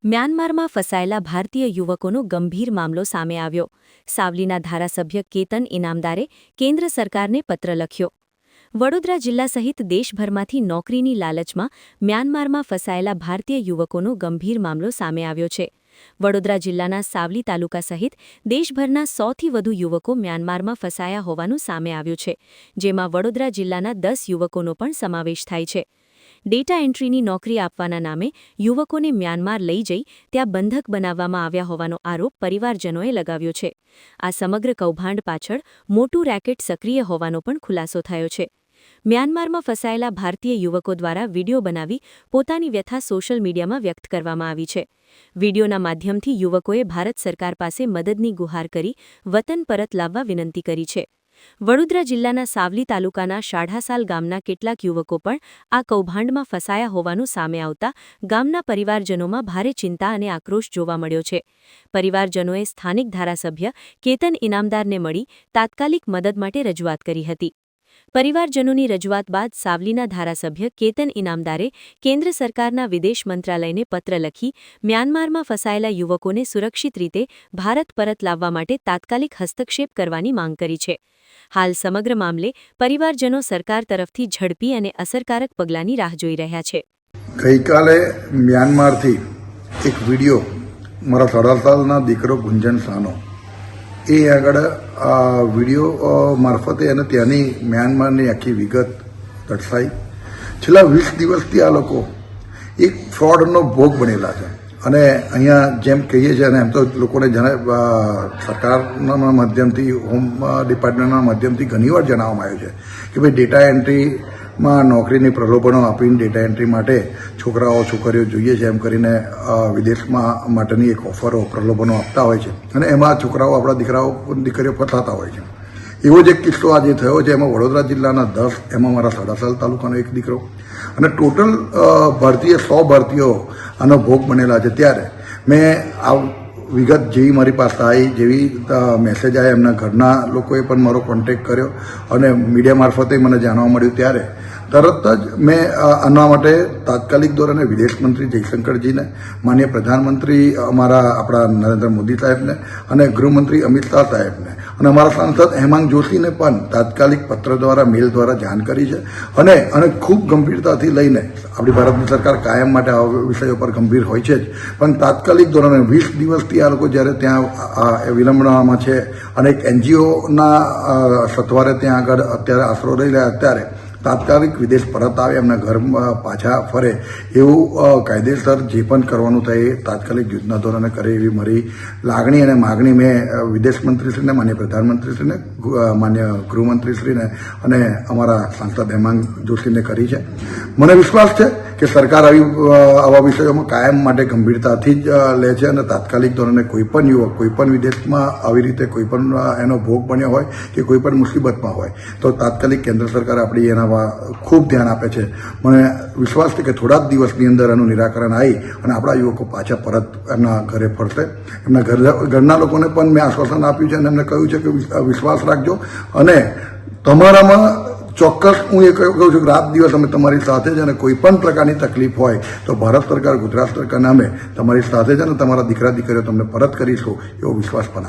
મ્યાનમારમાં ફસાયેલા ભારતીય યુવકોનો ગંભીર મામલો સામે આવ્યો. સાવલીના ધારાસભ્ય કેતન ઇનામદારે કેન્દ્ર સરકારને પત્ર લખ્યો. વડોદરા જિલ્લા સહિત દેશભરમાંથી નોકરીની લાલચમાં મ્યાનમારમાં ફસાયેલા ભારતીય યુવકોનો ગંભીર મામલો સામે આવ્યો છે. વડોદરા જિલ્લાના સાવલી તાલુકા સહિત દેશભરના 100થી વધુ યુવકો મ્યાનમારમાં ફસાયા હોવાનું સામે આવ્યું છે, જેમાં વડોદરા જિલ્લાના 10 યુવકોનો પણ સમાવેશ થાય છે. ડેટા એન્ટ્રીની નોકરી આપવાના નામે યુવકોને મ્યાનમાર લઈ જઈ ત્યાં બંધક બનાવવામાં આવ્યા હોવાનો આરોપ પરિવારજનોએ લગાવ્યો છે. આ સમગ્ર કૌભાંડ પાછળ મોટું રેકેટ સક્રિય હોવાનો પણ ખુલાસો થયો છે. મ્યાનમારમાં ફસાયેલા ભારતીય યુવકો દ્વારા વિડીયો બનાવી પોતાની વ્યથા સોશિયલ મીડિયામાં વ્યક્ત કરવામાં આવી છે. વિડીયોના માધ્યમથી યુવકોએ ભારત સરકાર પાસે મદદની ગુહાર કરી વતન પરત લાવવા વિનંતી કરી છે. વડોદરા જિલ્લાના સાવલી તાલુકાના શાઢાસાલ ગામના કેટલાક યુવકો પણ આ કૌભાંડમાં ફસાયા હોવાનું સામે આવતા ગામના પરિવારજનોમાં ભારે ચિંતા અને આક્રોશ જોવા મળ્યો છે. પરિવારજનોએ સ્થાનિક ધારાસભ્ય કેતન ઇનામદારને મળી તાત્કાલિક મદદ માટે રજૂઆત કરી હતી. પરિવારજનોની રજૂઆત બાદ સાવલીના ધારાસભ્ય કેતન ઇનામદારે કેન્દ્ર સરકારના વિદેશ મંત્રાલયને પત્ર લખી મ્યાનમારમાં ફસાયેલા યુવકોને સુરક્ષિત રીતે ભારત પરત લાવવા માટે તાત્કાલિક હસ્તક્ષેપ કરવાની માંગ કરી છે. હાલ સમગ્ર મામલે પરિવારજનો સરકાર તરફથી ઝડપી અને અસરકારક પગલાંની રાહ જોઈ રહ્યા છે. ગઈકાલે મ્યાનમારથી એક વિડીયો મારા 18 સાલના દીકરો ગુંજન સાનો એ આગળ આ વિડીયો મારફતે અને ત્યાંની મ્યાનમારની આખી વિગત દર્શાઈ. છેલ્લા 20 દિવસથી આ લોકો એક ફ્રોડનો ભોગ બનેલા છે અને અહીંયા જેમ કહીએ છીએ અને એમ તો લોકોને સરકારના માધ્યમથી હોમ ડિપાર્ટમેન્ટના માધ્યમથી ઘણીવાર જણાવવામાં આવ્યું છે કે ભાઈ ડેટા એન્ટ્રીમાં નોકરીની પ્રલોભનો આપીને ડેટા એન્ટ્રી માટે છોકરાઓ છોકરીઓ જોઈએ છે એમ કરીને વિદેશમાં માટેની એક ઓફરો પ્રલોભનો આપતા હોય છે અને એમાં છોકરાઓ આપણા દીકરીઓ ફસાતા હોય છે. એવો જ એક કિસ્સો આજે થયો છે. એમાં વડોદરા જિલ્લાના 10, એમાં મારા સાડાસાલ તાલુકાનો એક દીકરો અને ટોટલ 100 ભારતીયો આનો ભોગ બનેલા છે. ત્યારે મેં આ વિગત જેવી મારી પાસે આવી, જેવી મેસેજ આવ્યા, એમના ઘરના લોકોએ પણ મારો કોન્ટેક્ટ કર્યો અને મીડિયા મારફતે મને જાણવા મળ્યું. ત્યારે તરત જ મેં આના માટે તાત્કાલિક ધોરણે વિદેશ મંત્રી જયશંકરજીને, માનનીય પ્રધાનમંત્રી આપણા નરેન્દ્ર મોદી સાહેબને અને ગૃહમંત્રી અમિત શાહ સાહેબને અને અમારા સાંસદ હેમાંગ જોશીને પણ તાત્કાલિક પત્ર દ્વારા, મેલ દ્વારા જાણ કરી છે અને ખૂબ ગંભીરતાથી લઈને આપણી ભારતની સરકાર કાયમ માટે આ વિષયો પર ગંભીર હોય છે જ, પણ તાત્કાલિક ધોરણે 20 દિવસથી આ લોકો જ્યારે ત્યાં વિલંબનામાં છે અને એક NGOના સથવારે ત્યાં આગળ અત્યારે આશરો લઈ રહ્યા, અત્યારે તાત્કાલિક વિદેશ પરત આવે, એમના ઘર પાછા ફરે એવું કાયદેસર જે પણ કરવાનું થાય એ તાત્કાલિક યુદ્ધના ધોરણે કરે એવી મારી લાગણી અને માગણી મેં વિદેશ મંત્રીશ્રીને, માન્ય પ્રધાનમંત્રીશ્રીને, માન્ય ગૃહમંત્રીશ્રીને અને અમારા સાંસદ હેમાંગ જોશીને કરી છે. મને વિશ્વાસ છે કે સરકાર આવા વિષયોમાં કાયમ માટે ગંભીરતાથી જ લે છે અને તાત્કાલિક ધોરણે કોઈપણ યુવક કોઈપણ વિદેશમાં આવી રીતે કોઈપણ એનો ભોગ બન્યો હોય કે કોઈપણ મુસીબતમાં હોય તો તાત્કાલિક કેન્દ્ર સરકાર આપણી એના ખૂબ ધ્યાન આપે છે. મને વિશ્વાસ છે કે થોડા જ દિવસની અંદર એનું નિરાકરણ આવી અને આપણા યુવકો પાછા પરત એમના ઘરે ફરશે. એમના ઘરના લોકોને પણ મેં આશ્વાસન આપ્યું છે અને એમને કહ્યું છે કે વિશ્વાસ રાખજો અને તમારામાં ચોક્કસ હું એ કહું છું કે રાત દિવસ અમે તમારી સાથે છે અને કોઈ પણ પ્રકારની તકલીફ હોય તો ભારત સરકાર, ગુજરાત સરકારને અમે તમારી સાથે છે અને તમારા દીકરા દીકરીઓ તમને પરત કરીશું એવો વિશ્વાસ પણ આપે.